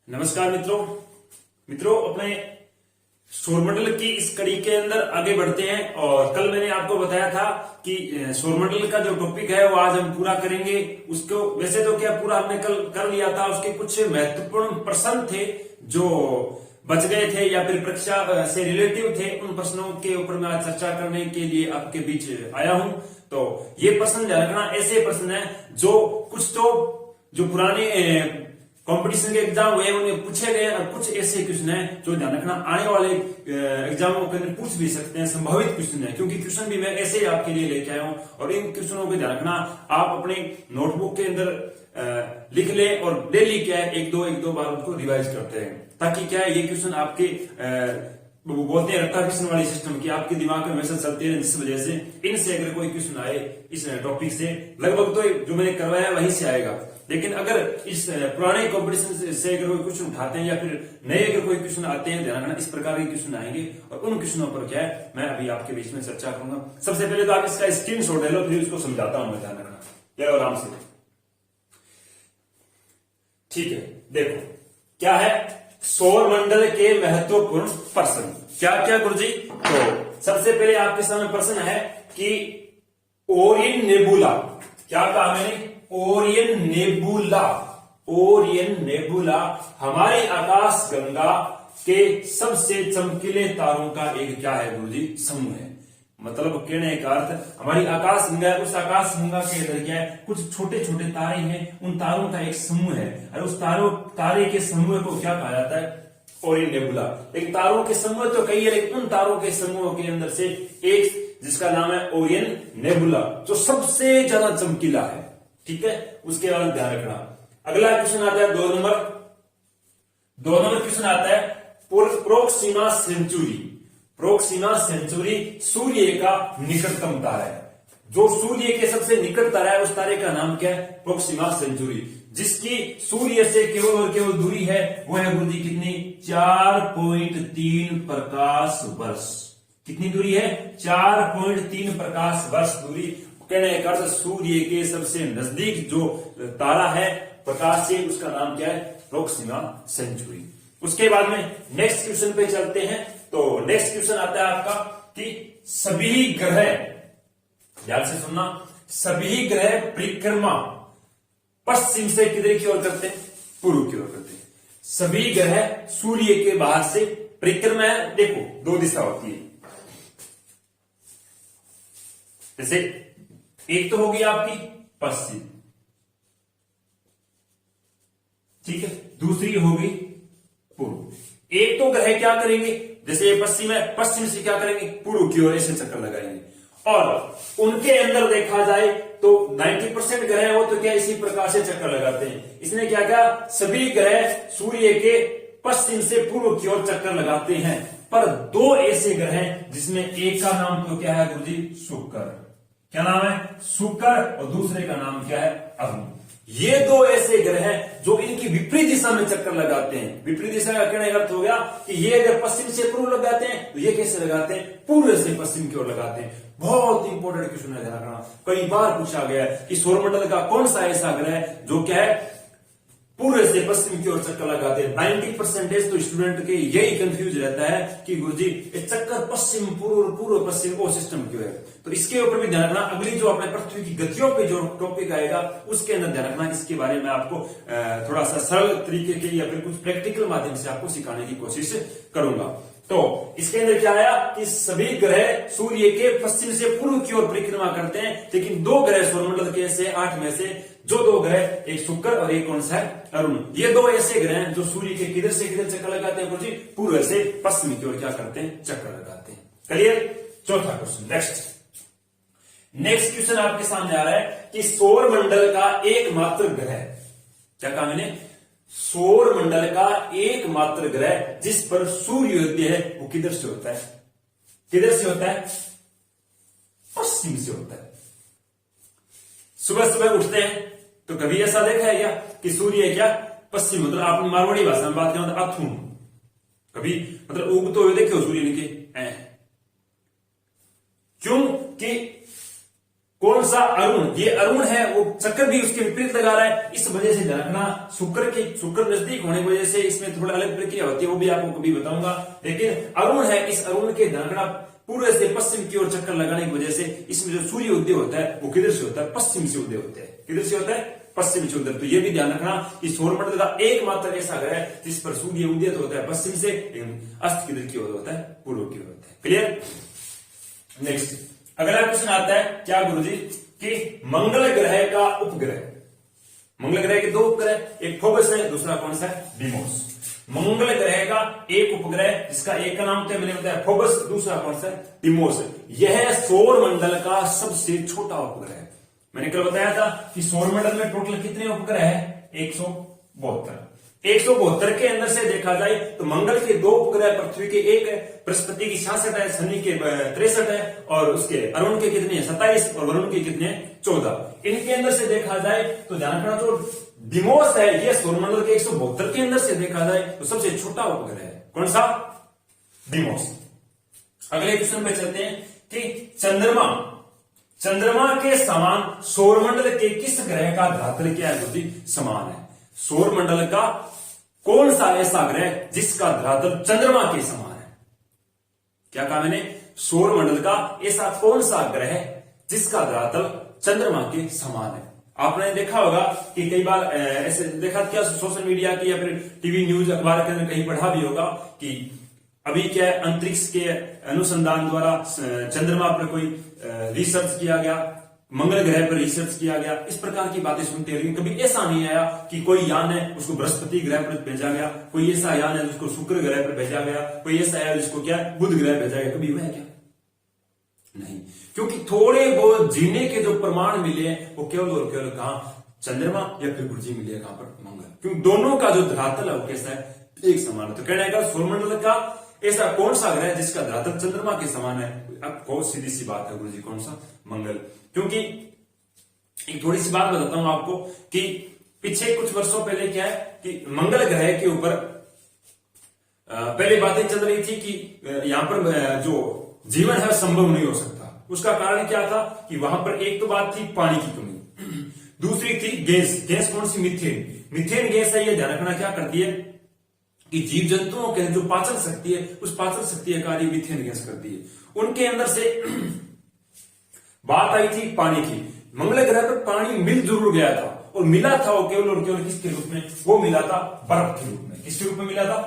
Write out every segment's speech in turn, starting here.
नमस्कार मित्रों अपने सौरमंडल की इस कड़ी के अंदर आगे बढ़ते हैं। और कल मैंने आपको बताया था कि सौरमंडल का जो टॉपिक है वो आज हम पूरा करेंगे। उसको वैसे तो क्या पूरा हमने कल कर लिया था, उसके कुछ महत्वपूर्ण प्रश्न थे जो बच गए थे या फिर परीक्षा से रिलेटिव थे। उन प्रश्नों के ऊपर मैं आज चर्चा करने के लिए आपके बीच आया हूं। तो ये प्रश्न ध्यान रखना, ऐसे प्रश्न है जो कुछ तो जो पुराने कंपटीशन के एग्जाम हुए उन्हें पूछे गए और कुछ ऐसे क्वेश्चन है जो ध्यान रखना आने वाले एग्जामों के अंदर पूछ भी सकते हैं, संभावित क्वेश्चन है। क्योंकि क्वेश्चन भी मैं ऐसे ही आपके लिए लेके आया हूं और इन क्वेश्चनों को ध्यान रखना आप अपने नोटबुक के अंदर लिख ले और डेली क्या है एक दो बार उनको रिवाइज करते हैं, ताकि क्या है ये क्वेश्चन आपके बोलते हैं रट्टा वाली सिस्टम की आपके दिमाग में हमेशा चलते हैं। जिस वजह से इनसे अगर कोई क्वेश्चन आए इस टॉपिक से लगभग तो जो मैंने करवाया वहीं से आएगा। लेकिन अगर इस पुराने कंपटीशन से अगर कोई क्वेश्चन उठाते हैं या फिर नए अगर कोई क्वेश्चन आते हैं, ध्यान रखना इस प्रकार के क्वेश्चन आएंगे और उन क्वेश्चनों पर क्या है मैं अभी आपके बीच में चर्चा करूंगा। सबसे पहले तो आप इसका स्क्रीनशॉट ले लो, फिर उसको समझाता हूं मैं, ध्यान रखना ये आराम से। ठीक है, देखो क्या है सौर मंडल के महत्वपूर्ण प्रश्न। क्या क्या गुरुजी? तो सबसे पहले आपके सामने प्रश्न है कि ओरियन नेबुला, क्या कहा मैंने? Orion nebula. ओरियन नेबुला हमारी आकाश गंगा के सबसे चमकीले तारों का एक क्या है गुरुजी? समूह है। मतलब कहने का अर्थ हमारी आकाश गंगा, उस आकाश गंगा के अंदर क्या है कुछ छोटे छोटे तारे हैं, उन तारों का एक समूह है और उस तारे के समूह को क्या कहा जाता है? Orion nebula. लेकिन तारों के समूह तो कई है, लेकिन उन तारों के समूह के अंदर से एक जिसका नाम है ओरियन नेबुला जो सबसे ज्यादा चमकीला है। ठीक है, उसके बाद ध्यान रखना। अगला क्वेश्चन आता है 2 नंबर क्वेश्चन आता है प्रोक्सिमा सेंचुरी। प्रोक्सिमा सेंचुरी सूर्य का निकटतम तारा है। जो सूर्य के सबसे निकट तारा है उस तारे का नाम क्या है? Proxima Centauri. जिसकी सूर्य से केवल और केवल दूरी है वो है गुरुजी कितनी? 4.3 प्रकाश वर्ष। कितनी दूरी है? 4.3 प्रकाश वर्ष दूरी। कहने का अर्थ सूर्य के सबसे नजदीक जो तारा है प्रकाश से, उसका नाम क्या है? Proxima Centauri. उसके बाद में नेक्स्ट क्वेश्चन पे चलते हैं। तो नेक्स्ट क्वेश्चन आता है आपका कि सभी ग्रह, ध्यान से सुनना, सभी ग्रह परिक्रमा पश्चिम से किधर की ओर करते हैं? पूर्व की ओर करते हैं। सभी ग्रह सूर्य के बाहर से परिक्रमा है। देखो 2 दिशा होती है, जैसे एक तो होगी आपकी पश्चिम, ठीक है, दूसरी होगी पूर्व। एक तो ग्रह क्या करेंगे, जैसे ये पश्चिम है, पश्चिम से क्या करेंगे? पूर्व की ओर ऐसे चक्कर लगाएंगे। और उनके अंदर देखा जाए तो 90% ग्रह हो तो क्या इसी प्रकार से चक्कर लगाते हैं। इसने क्या किया? सभी ग्रह सूर्य के पश्चिम से पूर्व की ओर चक्कर लगाते हैं। पर 2 ऐसे ग्रह हैं जिसमें एक का नाम तो क्या है गुरुजी? शुक्र। क्या नाम है? शुक्र। और दूसरे का नाम क्या है? अरुण। ये 2 ऐसे ग्रह हैं जो इनकी विपरीत दिशा में चक्कर लगाते हैं। विपरीत दिशा का कहने का अर्थ हो गया कि ये अगर पश्चिम से पूर्व लगाते हैं तो ये कैसे लगाते हैं? पूर्व से पश्चिम की ओर लगाते हैं। बहुत इंपॉर्टेंट क्वेश्चन है, ध्यान रखना। कई बार पूछा गया है कि सौरमंडल का कौन सा ऐसा ग्रह है जो क्या है पूर्व से पश्चिम की ओर चक्कर लगाते हैं। 90% तो स्टूडेंट के यही कंफ्यूज रहता है कि गुरुजी ये चक्कर पश्चिम पूर्व पश्चिम वो सिस्टम क्यों है। तो इसके ऊपर भी ध्यान रखना। अगली जो अपने पृथ्वी की गतियों पे जो टॉपिक आएगा उसके अंदर ध्यान रखना। इसके बारे में आपको थोड़ा सा सरल तरीके के या फिर कुछ प्रैक्टिकल माध्यम से आपको सिखाने की कोशिश करूंगा। तो इसके अंदर क्या आया कि सभी ग्रह सूर्य के पश्चिम से पूर्व की ओर परिक्रमा करते हैं, लेकिन 2 ग्रह सौरमंडल के से 8 में से जो 2 ग्रह, एक शुक्र और एक कौन सा है? अरुण। ये 2 ऐसे ग्रह हैं जो सूर्य के किधर से किधर चक्कर लगाते हैं गुरुजी? पूर्व से पश्चिम की ओर क्या करते हैं? चक्कर लगाते हैं। क्लियर? चौथा क्वेश्चन नेक्स्ट क्वेश्चन आपके सामने आ रहा है कि सौरमंडल का एकमात्र ग्रह, क्या कहा मैंने? सौरमंडल का एकमात्र ग्रह जिस पर सूर्योदय है वो किधर से होता है? किधर से होता है? पश्चिम से होता है। सुबह सुबह उठते हैं तो कभी ऐसा देखा है क्या कि सूर्य क्या पश्चिम, मतलब आपने मारवाड़ी भाषा में बात किया अथुन, कभी मतलब उगते हुए देखे हो सूर्य के? क्यों कि कौन सा अरुण, ये अरुण है, वो चक्कर भी उसके विपरीत लगा रहा है। इस वजह से ध्यान रखना, शुक्र नजदीक होने की वजह से इसमें थोड़ा अलग प्रक्रिया होती है, वो भी आपको कभी बताऊंगा। लेकिन अरुण है, इस अरुण के ध्यान रखना पूर्व से पश्चिम की ओर चक्कर लगाने की वजह से इसमें जो सूर्य उदय होता है वो किधर से होता है, पश्चिम से उदय होता है। किधर से होता है, पश्चिम से उदय। तो ये भी ध्यान रखना कि सौरमंडल का एकमात्र ऐसा ग्रह है जिस पर सूर्य उदय होता है पश्चिम से, अस्त किधर की ओर होता है, पूर्व की ओर होता है। क्लियर। नेक्स्ट अगला क्वेश्चन आता है क्या गुरुजी, कि मंगल ग्रह का उपग्रह। मंगल ग्रह के दो उपग्रह, एक फोबस है, दूसरा कौन सा है, डिमोस। मंगल ग्रह का एक उपग्रह जिसका एक का नाम तो मैंने बताया फोबस, दूसरा कौन सा है, डिमोस। यह सौर मंडल का सबसे छोटा उपग्रह है। मैंने कल बताया था कि सौर मंडल में टोटल कितने उपग्रह है, 172। 172 के अंदर से देखा जाए तो मंगल के दो उपग्रह पृथ्वी के एक है, बृहस्पति की 66 है, शनि के 63 है, और उसके अरुण के कितने 27 और वरुण के कितने 14। इनके अंदर से देखा जाए तो ध्यान रखना जो डिमोस है ये सौरमंडल के 172 के अंदर से देखा जाए तो सबसे छोटा उपग्रह है। कौन सा, डिमोस। अगले क्वेश्चन पे चलते हैं कि चंद्रमा के समान सौरमंडल के किस ग्रह का धरातल क्या है, जो समान है। सौरमंडल का कौन सा ऐसा ग्रह जिसका धरातल चंद्रमा के समान है। क्या कहा मैंने, सौरमंडल का ऐसा कौन सा ग्रह जिसका धरातल चंद्रमा के समान है। आपने देखा होगा कि कई बार ऐसे देखा क्या सोशल मीडिया की या फिर टीवी न्यूज अखबार के अंदर कहीं पढ़ा भी होगा कि अभी क्या अंतरिक्ष के अनुसंधान द्वारा चंद्रमा पर कोई रिसर्च किया गया, मंगल ग्रह पर रिसर्च किया गया, इस प्रकार की बातें सुनते हैं। लेकिन कभी ऐसा नहीं आया कि कोई यान है उसको बृहस्पति ग्रह पर भेजा गया, कोई ऐसा यान है जिसको शुक्र ग्रह पर भेजा गया, कोई ऐसा है जिसको क्या बुध ग्रह भेजा गया। कभी हुआ है क्या, नहीं। क्योंकि थोड़े बहुत जीने के जो प्रमाण मिले हैं वो केवल और केवल कहां, चंद्रमा या फिर गुरुजी मिले है कहां पर, मंगल। क्योंकि दोनों का जो धरातल है वो कैसा है, एक समान है। तो कहने का सौरमंडल का ऐसा कौन सा ग्रह है जिसका धरातल चंद्रमा के समान है। अब बहुत सीधी सी बात है गुरुजी, कौन सा, मंगल। क्योंकि एक थोड़ी सी बात बताता हूं आपको कि पिछले कुछ वर्षों पहले क्या है कि मंगल ग्रह के ऊपर पहले बातें चल रही थी कि यहां पर जो जीवन है संभव नहीं हो सकता। उसका कारण क्या था कि वहां पर एक तो बात थी पानी की कमी, दूसरी थी गैस कौन सी, मीथेन गैस है। ये ध्यान रखना क्या करती है कि जीव जंतुओं के जो पाचन शक्ति है उस पाचन शक्ति का कार्य मीथेन गैस करती है। उनके अंदर से बात आई थी पानी की। मंगल ग्रह पर पानी मिल जरूर गया था और मिला था वो केवल और केवल किसके रूप में, वो मिला था बर्फ के रूप में। किसके रूप में मिला था,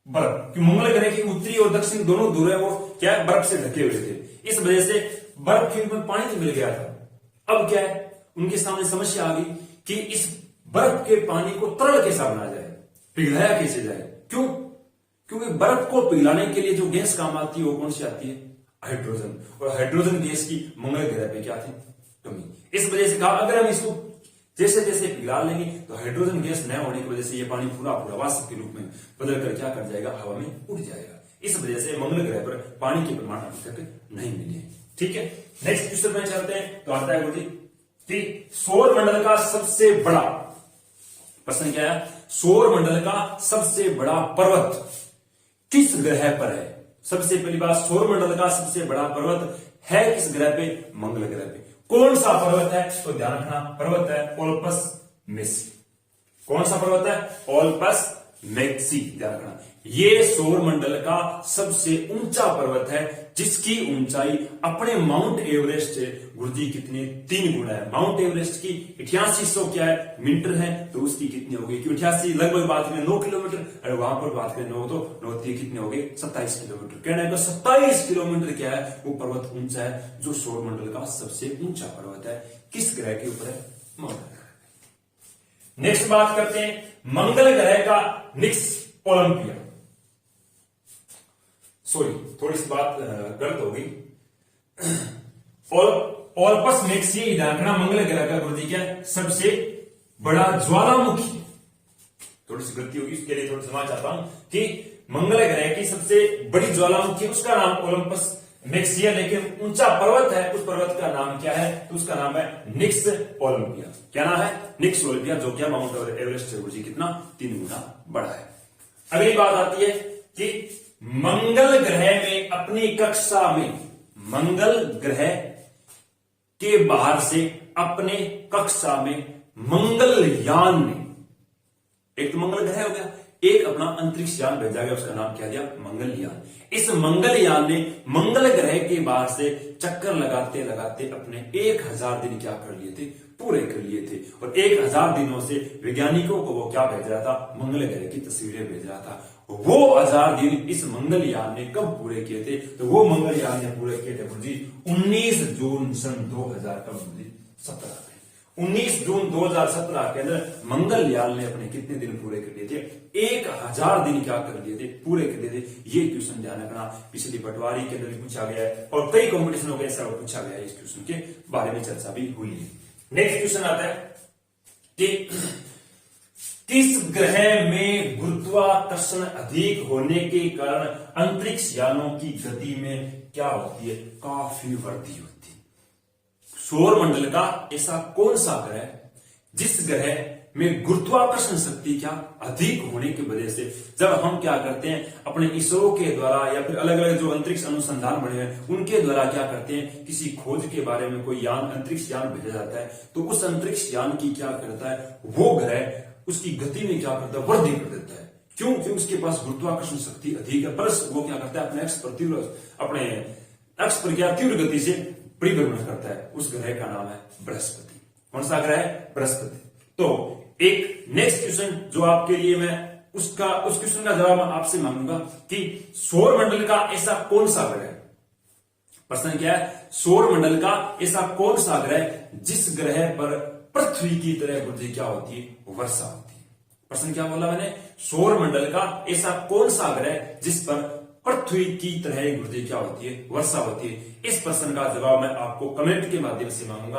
बर्फ। मंगल ग्रह की उत्तरी और दक्षिण दोनों दूर है वो क्या है, बर्फ से ढके हुए थे। इस वजह से बर्फ के रूप में पानी तो मिल गया था। अब क्या है, उनके सामने समस्या आ गई कि इस बर्फ के पानी को तरल कैसा बनाया जाए, पिघलाया कैसे जाए। क्यों, क्योंकि बर्फ को पिघलाने के लिए जो गैस काम आती है वो कौन सी आती है, हाइड्रोजन। और हाइड्रोजन गैस की मंगल ग्रह पे क्या थी, कमी। इस वजह से कहा अगर हम इसको जैसे जैसे पिघला लेंगे तो हाइड्रोजन गैस न होने की वजह से ये पानी पूरा वाष्प के रूप में बदल कर क्या कर जाएगा, हवा में उड़ जाएगा। इस वजह से मंगल ग्रह पर पानी के प्रमाण अभी तक नहीं मिले। ठीक है, नेक्स्ट क्वेश्चन में चलते हैं। तो आता है गुरुजी कि सौर मंडल का सबसे बड़ा, प्रश्न क्या है, सौर मंडल का सबसे बड़ा पर्वत किस ग्रह पर है। सबसे पहली बात, सौर मंडल का सबसे बड़ा पर्वत है किस ग्रह पे, मंगल ग्रह पे। कौन सा पर्वत है, तो ध्यान रखना पर्वत है ओलपस मेक्सी। कौन सा पर्वत है, ओलपस मेक्सी। ध्यान रखना ये सौर मंडल का सबसे ऊंचा पर्वत है जिसकी ऊंचाई अपने माउंट एवरेस्ट से गुरुजी कितने 3 गुना है। माउंट एवरेस्ट की 8800 क्या है, मीटर है, तो उसकी कितनी होगी कि 88 लगभग बात करें 9 किलोमीटर, अरे वहां पर बात करें 9 तो 9 कितने हो गए 27 किलोमीटर। कहने का 27 किलोमीटर क्या है, वो पर्वत ऊंचा है जो सौर मंडल का सबसे ऊंचा पर्वत है। किस ग्रह के ऊपर है, मंगल ग्रह। नेक्स्ट बात करते हैं मंगल ग्रह का निक्स ओलंपिया। सॉरी, थोड़ी सी बात गलत हो गई। ओलपस मेक्सी ध्यान रखना मंगल ग्रह का गुरुजी क्या है, सबसे बड़ा ज्वालामुखी। थोड़ी सी गलती होगी, उसके लिए थोड़ा समझ चाहता हूं कि मंगल ग्रह की सबसे बड़ी ज्वालामुखी उसका नाम ओलंपस मेक्सी है, लेकिन ऊंचा पर्वत है उस पर्वत का नाम क्या है, तो उसका नाम है निक्स ओलंपिया। क्या नाम है, निक्स ओलंपिया, जो क्या माउंट एवरेस्ट से गुरुजी कितना 3 गुना बड़ा है। अगली बात आती है कि मंगल ग्रह में अपनी कक्षा में, मंगल ग्रह के बाहर से अपने कक्षा में मंगलयान ने, एक तो मंगल ग्रह हो गया, एक अपना अंतरिक्ष यान भेजा गया, उसका नाम क्या दिया, मंगलयान। इस मंगलयान ने मंगल ग्रह के बाहर से चक्कर लगाते लगाते अपने 1000 दिन क्या कर लिए थे, पूरे कर लिए थे। और 1000 दिनों से वैज्ञानिकों को वो क्या भेज रहा था, मंगल ग्रह की तस्वीरें भेज रहा था। वो 1000 दिन इस मंगलयान ने कब पूरे किए थे, तो वो मंगलयान ने पूरे किए थे जी 19 जून सन 2000 कब जी 17 19 जून 2017 के अंदर मंगलयान ने अपने कितने दिन पूरे कर लिए थे, 1000 दिन क्या कर लिए थे, पूरे कर लिए थे। ये क्वेश्चन ध्यान रखना, पिछली पटवारी के अंदर पूछा गया है और कई कॉम्पिटिशनों के ऐसा पूछा गया है, इस क्वेश्चन के बारे में चर्चा भी हुई है। नेक्स्ट क्वेश्चन आता है कि किस ग्रह में गुरुत्वाकर्षण अधिक होने के कारण अंतरिक्ष यानों की गति में क्या होती है, काफी वृद्धि होती है। सौर मंडल का ऐसा कौन सा ग्रह जिस ग्रह में गुरुत्वाकर्षण शक्ति क्या अधिक होने की वजह से जब हम क्या करते हैं अपने इसरो के द्वारा या फिर अलग अलग जो अंतरिक्ष अनुसंधान बने हैं उनके द्वारा क्या करते हैं, किसी खोज के बारे में कोई यान अंतरिक्ष यान भेजा जाता है, तो उस अंतरिक्ष यान की क्या करता है, वो ग्रह उसकी गति में क्या करता है, वृद्धि कर देता है। क्यों? क्योंकि उसके पास गुरुत्वाकर्षण शक्ति अधिक है, प्लस वो क्या करता है अपने अक्ष पर क्या तीव्र गति से परिभ्रमण करता है। उस ग्रह का नाम है बृहस्पति। कौन सा ग्रह है, बृहस्पति। तो एक नेक्स्ट क्वेश्चन जो आपके लिए मैं उस क्वेश्चन का जवाब आपसे मांगूंगा कि सौर मंडल का ऐसा कौन सा ग्रह, प्रश्न क्या है, सौर मंडल का ऐसा कौन सा ग्रह जिस ग्रह पर पृथ्वी की तरह वृद्धि क्या होती है, वर्षा होती है। प्रश्न क्या बोला मैंने, सौर मंडल का ऐसा कौन सा ग्रह जिस पर पृथ्वी की तरह वृद्धि क्या होती है, वर्षा होती है। इस प्रश्न का जवाब मैं आपको कमेंट के माध्यम से मांगूंगा।